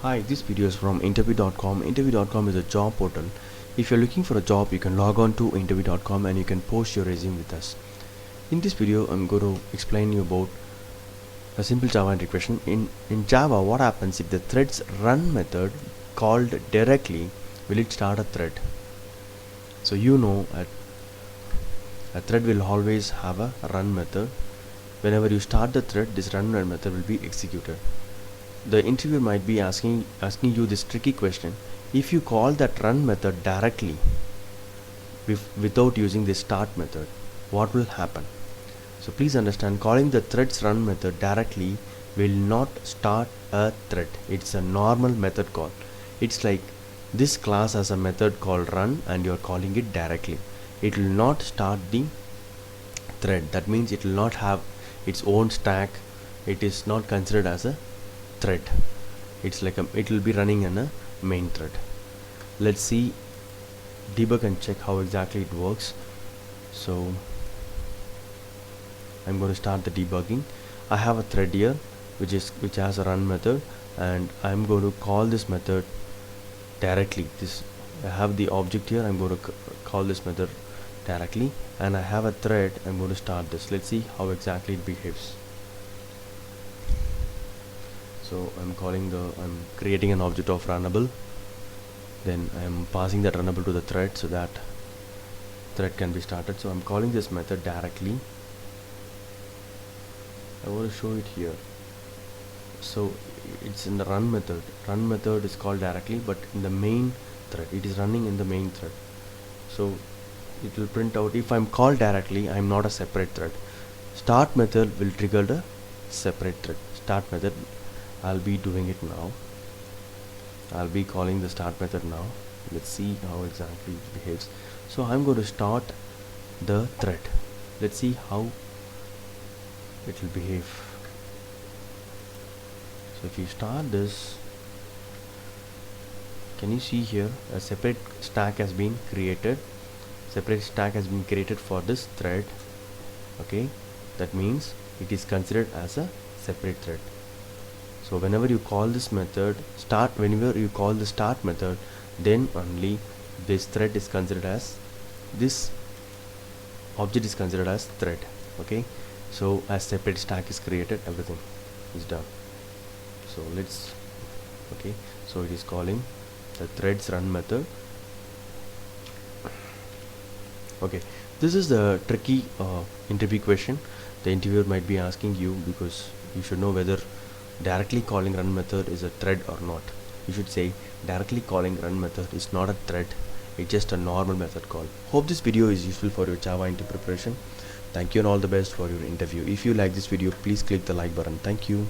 Hi, this video is from interview.com. Interview.com is a job portal. If you're looking for a job, you can log on to interview.com and you can post your resume with us. In this video, I'm going to explain you about a simple Java entry question. In Java, what happens if the threads run method called directly, will it start a thread? So you know a thread will always have a run method. Whenever you start the thread, this run method will be executed. The interviewer might be asking you this tricky question. If you call that run method directly without using the start method, what will happen? So please understand, calling the threads run method directly will not start a thread. It's a normal method call. It's like this class has a method called run and you're calling it directly. It will not start the thread. That means it will not have its own stack. It is not considered as a thread. It's like it will be running in a main thread. Let's see, debug and check how exactly it works. So I'm going to start the debugging. I have a thread here which has a run method, and I'm going to call this method directly. I have the object here. I'm going to call this method directly, and I have a thread. I'm going to start this. Let's see how exactly it behaves. So I'm creating an object of runnable, then I'm passing that runnable to the thread so that thread can be started. So I'm calling this method directly. I want to show it here. So it's in the run method. Run method is called directly, but in the main thread, it is running in the main thread. So it will print out, if I'm called directly, I'm not a separate thread. Start method will trigger the separate thread. Start method, I'll be doing it now. I'll be calling the start method now. Let's see how exactly it behaves. So I'm going to start the thread. Let's see how it will behave. So if you start this, can you see here a separate stack has been created. Separate stack has been created for this thread. Okay, that means it is considered as a separate thread. So whenever you call this method whenever you call the start method, then only this thread is considered as, this object is considered as thread. Okay, so as separate stack is created, everything is done. So so it is calling the threads run method. Okay, this is the tricky interview question. The interviewer might be asking you, because you should know whether directly calling run method is a thread or not. You should say directly calling run method is not a thread, it's just a normal method call. Hope this video is useful for your Java interview preparation. Thank you and all the best for your interview. If you like this video, please click the like button. Thank you.